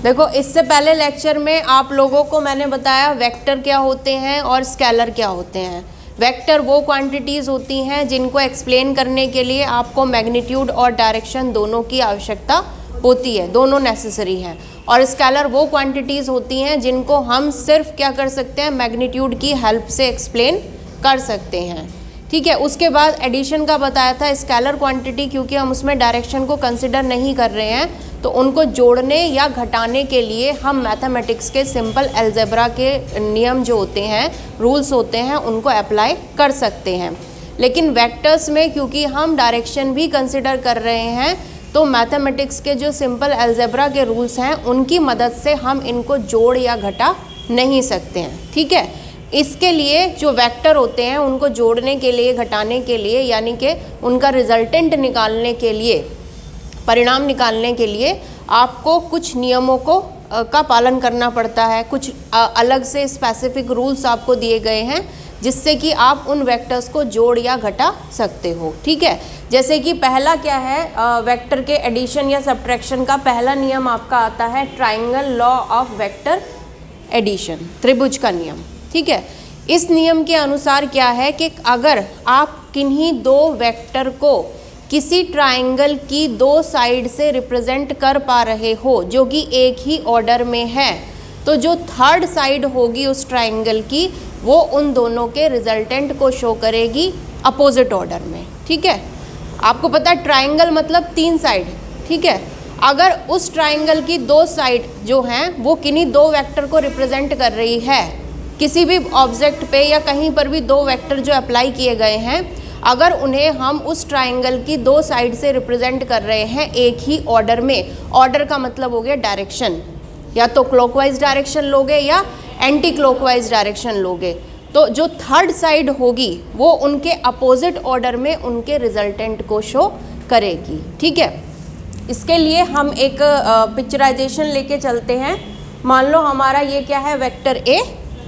देखो, इससे पहले लेक्चर में आप लोगों को मैंने बताया वेक्टर क्या होते हैं और स्केलर क्या होते हैं। वेक्टर वो क्वांटिटीज़ होती हैं जिनको एक्सप्लेन करने के लिए आपको मैग्नीट्यूड और डायरेक्शन दोनों की आवश्यकता होती है, दोनों नेसेसरी हैं। और स्केलर वो क्वांटिटीज़ होती हैं जिनको हम सिर्फ क्या कर सकते हैं, मैग्नीट्यूड की हेल्प से एक्सप्लेन कर सकते हैं। ठीक है, उसके बाद एडिशन का बताया था। स्केलर क्वांटिटी क्योंकि हम उसमें डायरेक्शन को कंसिडर नहीं कर रहे हैं, तो उनको जोड़ने या घटाने के लिए हम मैथमेटिक्स के सिंपल अलजेब्रा के नियम जो होते हैं, रूल्स होते हैं, उनको अप्लाई कर सकते हैं। लेकिन वेक्टर्स में क्योंकि हम डायरेक्शन भी कंसिडर कर रहे हैं, तो मैथमेटिक्स के जो सिंपल अलजेब्रा के रूल्स हैं उनकी मदद से हम इनको जोड़ या घटा नहीं सकते हैं। ठीक है, इसके लिए जो वेक्टर होते हैं उनको जोड़ने के लिए, घटाने के लिए, यानी कि उनका रिजल्टेंट निकालने के लिए, परिणाम निकालने के लिए आपको कुछ नियमों को का पालन करना पड़ता है। कुछ अलग से स्पेसिफिक रूल्स आपको दिए गए हैं जिससे कि आप उन वेक्टर्स को जोड़ या घटा सकते हो। ठीक है, जैसे कि पहला क्या है, वेक्टर के एडिशन या सब्ट्रैक्शन का पहला नियम आपका आता है triangle law of vector addition, त्रिभुज का नियम। ठीक है, इस नियम के अनुसार क्या है कि अगर आप किन्हीं दो वेक्टर को किसी ट्राइंगल की दो साइड से रिप्रेजेंट कर पा रहे हो जो कि एक ही ऑर्डर में है, तो जो थर्ड साइड होगी उस ट्राइंगल की वो उन दोनों के रिजल्टेंट को शो करेगी अपोजिट ऑर्डर में। ठीक है, आपको पता है ट्राइंगल मतलब तीन साइड। ठीक है, अगर उस ट्राइंगल की दो साइड जो हैं वो किन्हीं दो वेक्टर को रिप्रेजेंट कर रही है, किसी भी ऑब्जेक्ट पे या कहीं पर भी दो वेक्टर जो अप्लाई किए गए हैं, अगर उन्हें हम उस ट्राइंगल की दो साइड से रिप्रेजेंट कर रहे हैं एक ही ऑर्डर में, ऑर्डर का मतलब हो गया डायरेक्शन, या तो क्लॉकवाइज डायरेक्शन लोगे या एंटी क्लॉकवाइज डायरेक्शन लोगे, तो जो थर्ड साइड होगी वो उनके अपोजिट ऑर्डर में उनके रिजल्टेंट को शो करेगी। ठीक है, इसके लिए हम एक पिक्चराइजेशन लेके चलते हैं। मान लो हमारा ये क्या है, वेक्टर ए,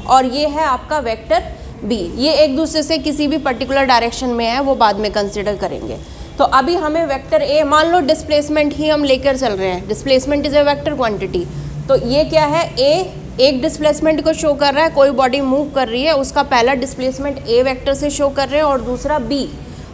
और ये है आपका वेक्टर बी। ये एक दूसरे से किसी भी पर्टिकुलर डायरेक्शन में है, वो बाद में कंसिडर करेंगे। तो अभी हमें वेक्टर ए, मान लो डिस्प्लेसमेंट ही हम लेकर चल रहे हैं, displacement is a vector quantity. तो ये क्या है, ए एक डिस्प्लेसमेंट को शो कर रहा है, कोई बॉडी मूव कर रही है, उसका पहला डिस्प्लेसमेंट ए वेक्टर से शो कर रहे हैं और दूसरा बी।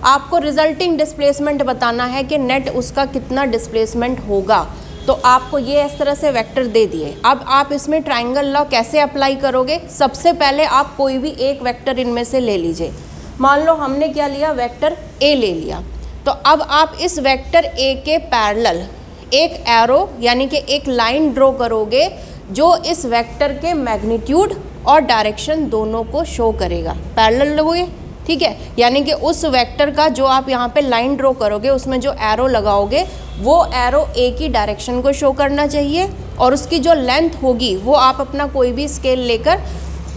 आपको रिजल्टिंग डिस्प्लेसमेंट बताना है कि नेट उसका कितना डिस्प्लेसमेंट होगा। तो आपको ये इस तरह से वेक्टर दे दिए। अब आप इसमें ट्राइंगल लॉ कैसे अप्लाई करोगे, सबसे पहले आप कोई भी एक वेक्टर इनमें से ले लीजिए। मान लो हमने क्या लिया, वेक्टर ए ले लिया। तो अब आप इस वेक्टर ए के पैरेलल एक एरो यानी कि एक लाइन ड्रॉ करोगे जो इस वेक्टर के मैग्नीट्यूड और डायरेक्शन दोनों को शो करेगा। पैरेलल लोगे, ठीक है, यानी कि उस वेक्टर का जो आप यहाँ पे लाइन ड्रॉ करोगे उसमें जो एरो लगाओगे वो एरो ए की डायरेक्शन को शो करना चाहिए, और उसकी जो लेंथ होगी वो आप अपना कोई भी स्केल लेकर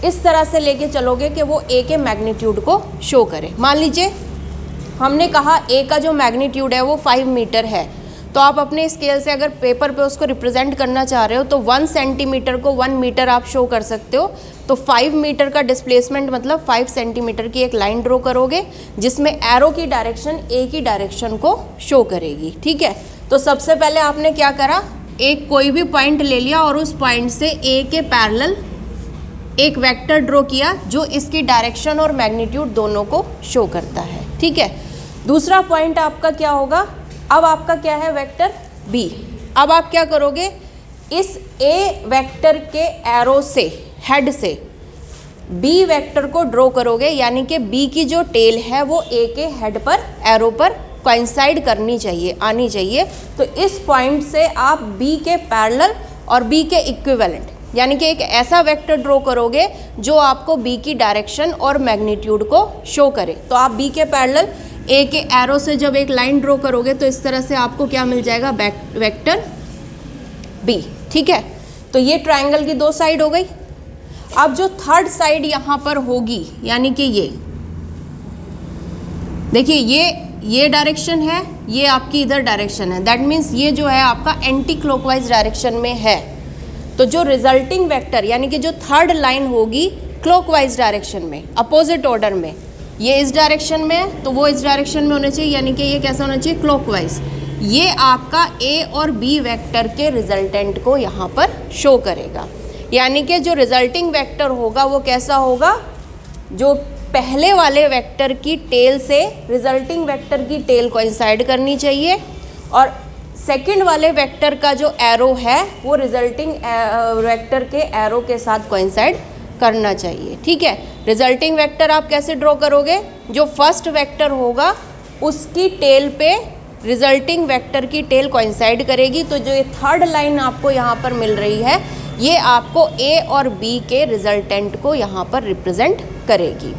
इस तरह से लेके चलोगे कि वो ए के मैग्नीट्यूड को शो करे। मान लीजिए हमने कहा ए का जो मैग्नीट्यूड है वो 5 मीटर है, तो आप अपने स्केल से अगर पेपर पे उसको रिप्रेजेंट करना चाह रहे हो तो 1 सेंटीमीटर को 1 मीटर आप शो कर सकते हो। तो 5 मीटर का डिस्प्लेसमेंट मतलब 5 सेंटीमीटर की एक लाइन ड्रॉ करोगे जिसमें एरो की डायरेक्शन ए की डायरेक्शन को शो करेगी। ठीक है, तो सबसे पहले आपने क्या करा, एक कोई भी पॉइंट ले लिया और उस पॉइंट से ए के पैरेलल एक वेक्टर ड्रॉ किया जो इसकी डायरेक्शन और मैग्नीट्यूड दोनों को शो करता है। ठीक है, दूसरा पॉइंट आपका क्या होगा, अब आपका क्या है, वेक्टर बी। अब आप क्या करोगे, इस ए वेक्टर के एरो से, हेड से बी वेक्टर को ड्रॉ करोगे, यानी कि बी की जो टेल है वो ए के हेड पर, एरो पर कोइंसाइड करनी चाहिए, आनी चाहिए। तो इस पॉइंट से आप बी के पैरेलल और बी के इक्विवेलेंट यानी कि एक ऐसा वेक्टर ड्रॉ करोगे जो आपको बी की डायरेक्शन और मैग्नीट्यूड को शो करे। तो आप बी के पैरेलल ए के एरो से जब एक लाइन ड्रॉ करोगे तो इस तरह से आपको क्या मिल जाएगा, वेक्टर बी। ठीक है, तो ये ट्राइंगल की दो साइड हो गई। अब जो थर्ड साइड यहाँ पर होगी, यानी कि ये देखिए, ये डायरेक्शन है, ये आपकी इधर डायरेक्शन है, दैट मीन्स ये जो है आपका एंटी क्लॉकवाइज डायरेक्शन में है। तो जो रिजल्टिंग वेक्टर यानी कि जो थर्ड लाइन होगी क्लॉकवाइज डायरेक्शन में, अपोजिट ऑर्डर में, ये इस डायरेक्शन में है तो वो इस डायरेक्शन में होना चाहिए, यानी कि ये कैसा होना चाहिए, क्लॉकवाइज। ये आपका ए और बी वेक्टर के रिजल्टेंट को यहाँ पर शो करेगा। यानी कि जो रिजल्टिंग वेक्टर होगा वो कैसा होगा, जो पहले वाले वेक्टर की टेल से रिजल्टिंग वेक्टर की टेल कोइंसाइड करनी चाहिए, और सेकंड वाले वेक्टर का जो एरो है वो रिजल्टिंग वेक्टर के एरो के साथ कोइंसाइड करना चाहिए। ठीक है, रिजल्टिंग वेक्टर आप कैसे ड्रॉ करोगे, जो फर्स्ट वेक्टर होगा उसकी टेल पे रिजल्टिंग वेक्टर की टेल कोइंसाइड करेगी। तो जो ये थर्ड लाइन आपको यहाँ पर मिल रही है ये आपको ए और बी के रिजल्टेंट को यहाँ पर रिप्रेजेंट करेगी।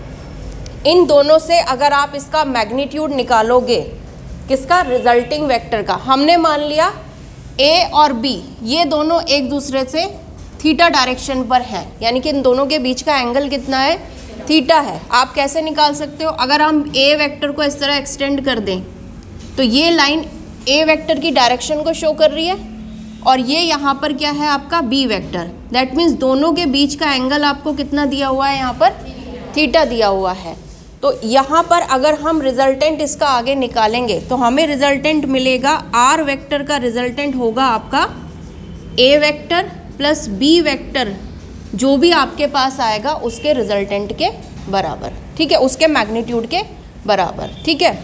इन दोनों से अगर आप इसका मैग्नीट्यूड निकालोगे, किसका, रिजल्टिंग वेक्टर का, हमने मान लिया ए और बी ये दोनों एक दूसरे से थीटा डायरेक्शन पर हैं, यानी कि इन दोनों के बीच का एंगल कितना है, थीटा है। आप कैसे निकाल सकते हो, अगर हम ए वेक्टर को इस तरह एक्सटेंड कर दें तो ये लाइन ए वेक्टर की डायरेक्शन को शो कर रही है, और ये यहाँ पर क्या है आपका बी वेक्टर। दैट मीन्स दोनों के बीच का एंगल आपको कितना दिया हुआ है, यहाँ पर थीटा दिया हुआ है। तो यहाँ पर अगर हम रिजल्टेंट इसका आगे निकालेंगे तो हमें रिजल्टेंट मिलेगा, आर वेक्टर का रिजल्टेंट होगा आपका ए वेक्टर प्लस बी वेक्टर जो भी आपके पास आएगा उसके रिजल्टेंट के बराबर। ठीक है, उसके मैग्नीट्यूड के बराबर। ठीक है,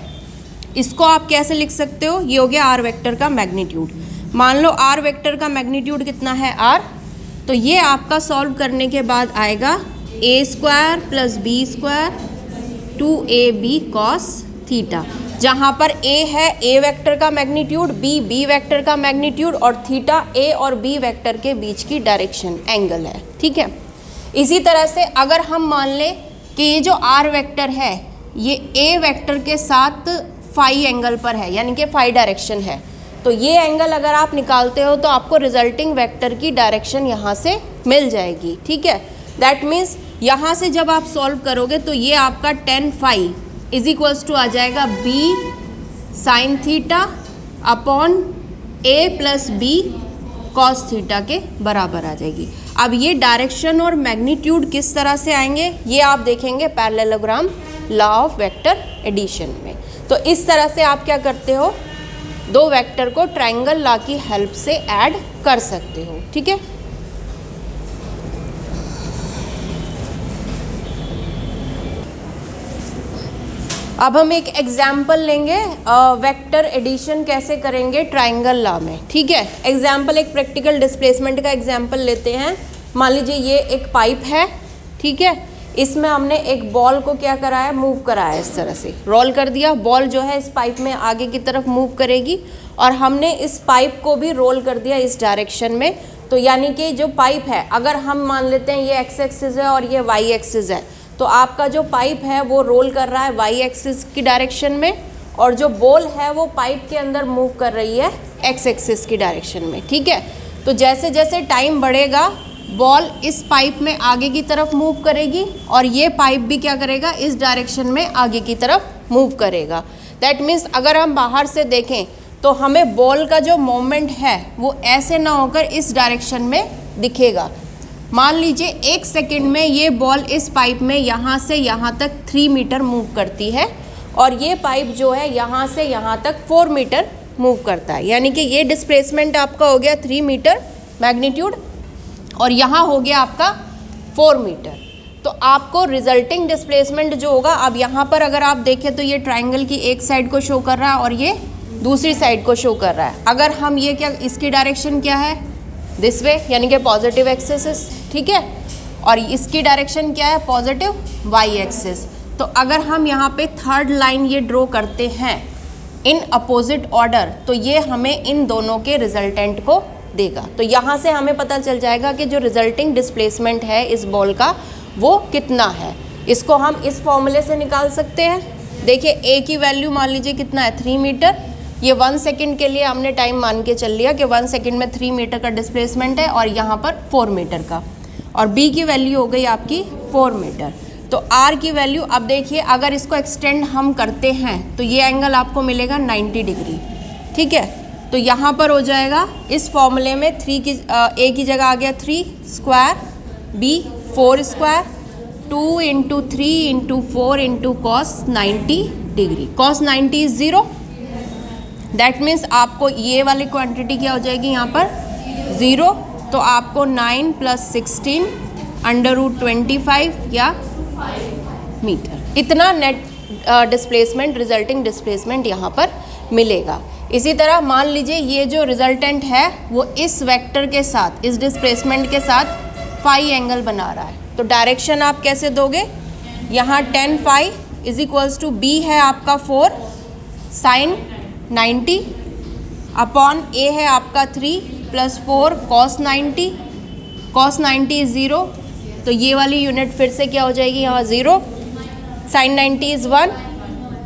इसको आप कैसे लिख सकते हो, ये हो गया आर वेक्टर का मैग्नीट्यूड। मान लो आर वेक्टर का मैग्नीट्यूड कितना है, आर, तो ये आपका सॉल्व करने के बाद आएगा A square plus B square 2ab cos theta, जहाँ पर a है a वेक्टर का मैग्नीट्यूड, b वेक्टर का मैग्नीट्यूड, और थीटा a और b वेक्टर के बीच की डायरेक्शन एंगल है। ठीक है, इसी तरह से अगर हम मान लें कि ये जो r वेक्टर है ये a वेक्टर के साथ फाई एंगल पर है, यानी कि फाई डायरेक्शन है, तो ये एंगल अगर आप निकालते हो तो आपको रिजल्टिंग वेक्टर की डायरेक्शन यहाँ से मिल जाएगी। ठीक है, दैट मीन्स यहाँ से जब आप सॉल्व करोगे तो ये आपका tan phi is equals to आ जाएगा b sine theta upon a plus B cos theta के बराबर आ जाएगी। अब ये डायरेक्शन और मैग्नीट्यूड किस तरह से आएंगे ये आप देखेंगे parallelogram law of vector addition में। तो इस तरह से आप क्या करते हो, दो वेक्टर को ट्रायंगल लॉ की हेल्प से ऐड कर सकते हो। ठीक है, अब हम एक एग्जाम्पल लेंगे, वेक्टर एडिशन कैसे करेंगे ट्रायंगल लॉ में। ठीक है, एग्जाम्पल एक प्रैक्टिकल डिस्प्लेसमेंट का एग्जाम्पल लेते हैं। मान लीजिए ये एक पाइप है, ठीक है, इसमें हमने एक बॉल को क्या करा है, मूव करा है, इस तरह से रोल कर दिया। बॉल जो है इस पाइप में आगे की तरफ मूव करेगी, और हमने इस पाइप को भी रोल कर दिया इस डायरेक्शन में। तो यानी कि जो पाइप है, अगर हम मान लेते हैं ये एक्स एक्सिस है और ये वाई एक्सिस है, तो आपका जो पाइप है वो रोल कर रहा है वाई एक्सिस की डायरेक्शन में, और जो बॉल है वो पाइप के अंदर मूव कर रही है एक्स एक्सिस की डायरेक्शन में। ठीक है, तो जैसे जैसे टाइम बढ़ेगा बॉल इस पाइप में आगे की तरफ मूव करेगी, और ये पाइप भी क्या करेगा, इस डायरेक्शन में आगे की तरफ मूव करेगा। दैट मीन्स अगर हम बाहर से देखें तो हमें बॉल का जो मोमेंट है वो ऐसे ना होकर इस डायरेक्शन में दिखेगा। मान लीजिए 1 सेकेंड में ये बॉल इस पाइप में यहाँ से यहाँ तक 3 मीटर मूव करती है, और ये पाइप जो है यहाँ से यहाँ तक 4 मीटर मूव करता है। यानी कि ये डिस्प्लेसमेंट आपका हो गया 3 मीटर मैग्नीट्यूड, और यहाँ हो गया आपका 4 मीटर। तो आपको रिजल्टिंग डिस्प्लेसमेंट जो होगा, अब यहाँ पर अगर आप देखें तो ये ट्राइंगल की एक साइड को शो कर रहा है और ये दूसरी साइड को शो कर रहा है। अगर हम ये क्या, इसकी डायरेक्शन क्या है, दिस वे, यानी कि पॉजिटिव एक्सिस। ठीक है, और इसकी डायरेक्शन क्या है, पॉजिटिव वाई एक्सिस। तो अगर हम यहाँ पे थर्ड लाइन ये ड्रॉ करते हैं इन अपोजिट ऑर्डर, तो ये हमें इन दोनों के रिजल्टेंट को देगा। तो यहाँ से हमें पता चल जाएगा कि जो रिजल्टिंग डिस्प्लेसमेंट है इस बॉल का वो कितना है। इसको हम इस फॉर्मूले से निकाल सकते हैं। देखिए ए की वैल्यू मान लीजिए कितना है, 3 मीटर। ये 1 सेकेंड के लिए हमने टाइम मान के चल लिया कि 1 सेकेंड में 3 मीटर का डिस्प्लेसमेंट है, और यहाँ पर 4 मीटर का, और बी की वैल्यू हो गई आपकी 4 मीटर। तो आर की वैल्यू, अब देखिए अगर इसको एक्सटेंड हम करते हैं तो ये एंगल आपको मिलेगा 90 डिग्री। ठीक है, तो यहाँ पर हो जाएगा इस फॉर्मूले में 3 की ए की जगह आ गया 3 square, B 4 square, 2 into 3 into 4 into cos 90 degree. Cos 90 is 0, that means आपको ये वाली क्वांटिटी क्या हो जाएगी यहाँ पर 0, तो आपको 9 + 16 √25 या मीटर इतना नेट डिस्प्लेसमेंट रिजल्टिंग डिस्प्लेसमेंट यहाँ पर मिलेगा। इसी तरह मान लीजिए ये जो रिजल्टेंट है वो इस वेक्टर के साथ, इस डिस्प्लेसमेंट के साथ फाई एंगल बना रहा है, तो डायरेक्शन आप कैसे दोगे, यहाँ tan phi = b है आपका 4 sin 90 अपॉन a है आपका 3 + 4 cos 90, cos 90 = 0, तो ये वाली यूनिट फिर से क्या हो जाएगी यहाँ 0, sin 90 = 1,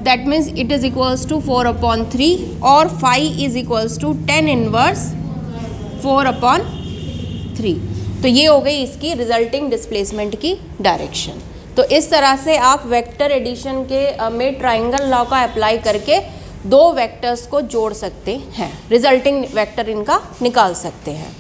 that means it is equals to 4/3 और phi = tan इनवर्स 4/3। तो ये हो गई इसकी रिजल्टिंग डिस्प्लेसमेंट की डायरेक्शन। तो इस तरह से आप वेक्टर एडिशन के में ट्राइंगल लॉ का अप्लाई करके दो वेक्टर्स को जोड़ सकते हैं, रिजल्टिंग वेक्टर इनका निकाल सकते हैं।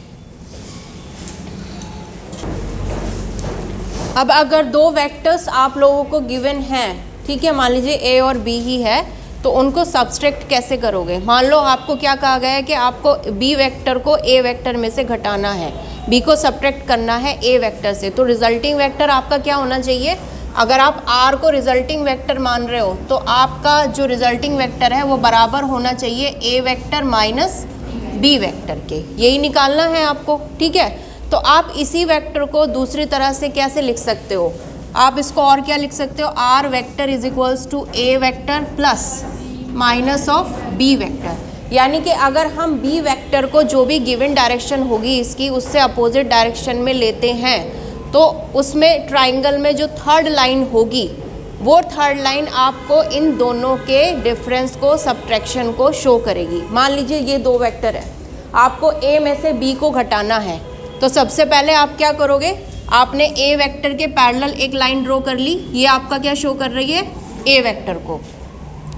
अब अगर दो वेक्टर्स आप लोगों को गिवन हैं, ठीक है, मान लीजिए ए और बी ही है, तो उनको सब्सट्रैक्ट कैसे करोगे। मान लो आपको क्या कहा गया है कि आपको बी वेक्टर को ए वेक्टर में से घटाना है, बी को सब्ट्रैक्ट करना है ए वेक्टर से, तो रिजल्टिंग वेक्टर आपका क्या होना चाहिए। अगर आप आर को रिजल्टिंग वेक्टर मान रहे हो तो आपका जो रिजल्टिंग वेक्टर है वो बराबर होना चाहिए ए वेक्टर माइनस बी वेक्टर के, यही निकालना है आपको, ठीक है। तो आप इसी वेक्टर को दूसरी तरह से कैसे लिख सकते हो, आप इसको और क्या लिख सकते हो, R vector = A vector plus minus of B vector, यानी कि अगर हम बी वेक्टर को जो भी गिवन डायरेक्शन होगी इसकी उससे अपोजिट डायरेक्शन में लेते हैं तो उसमें ट्राइंगल में जो थर्ड लाइन होगी वो थर्ड लाइन आपको इन दोनों के डिफरेंस को, सब्ट्रैक्शन को शो करेगी। मान लीजिए ये दो वेक्टर है, आपको ए में से बी को घटाना है, तो सबसे पहले आप क्या करोगे, आपने ए वेक्टर के पैरेलल एक लाइन ड्रॉ कर ली, ये आपका क्या शो कर रही है, ए वेक्टर को।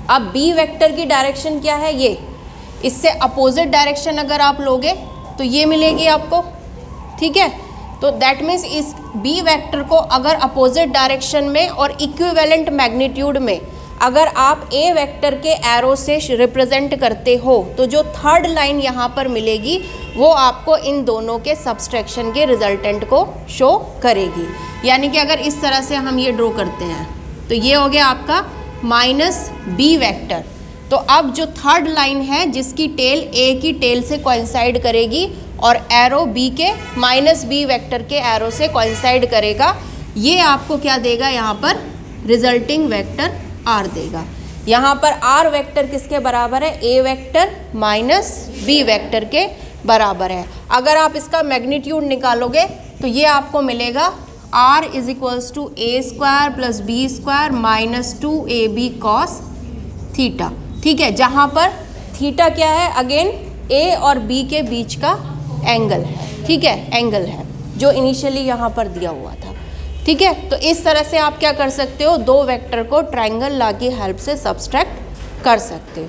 अब बी वेक्टर की डायरेक्शन क्या है, ये, इससे अपोजिट डायरेक्शन अगर आप लोगे तो ये मिलेगी आपको, ठीक है। तो दैट मीन्स इस बी वेक्टर को अगर अपोजिट डायरेक्शन में और इक्विवेलेंट मैग्नीट्यूड में अगर आप ए वेक्टर के एरो से रिप्रेजेंट करते हो तो जो थर्ड लाइन यहाँ पर मिलेगी वो आपको इन दोनों के सब्सट्रैक्शन के रिजल्टेंट को शो करेगी। यानी कि अगर इस तरह से हम ये ड्रॉ करते हैं तो ये हो गया आपका माइनस बी वेक्टर। तो अब जो थर्ड लाइन है जिसकी टेल ए की टेल से कोइंसाइड करेगी और एरो बी के माइनस बी वेक्टर के एरो से कोइंसाइड करेगा, ये आपको क्या देगा, यहाँ पर रिजल्टिंग वेक्टर आर देगा। यहाँ पर आर वेक्टर किसके बराबर है, ए वेक्टर माइनस बी वेक्टर के बराबर है। अगर आप इसका मैग्नीट्यूड निकालोगे तो ये आपको मिलेगा r = a² + b² - 2ab cos theta, ठीक है, जहाँ पर थीटा क्या है, अगेन ए और बी के बीच का एंगल है, ठीक है, एंगल है जो इनिशियली यहाँ पर दिया हुआ था, ठीक है। तो इस तरह से आप क्या कर सकते हो, दो वेक्टर को ट्रायंगल लॉ की हेल्प से सब्सट्रैक्ट कर सकते हो।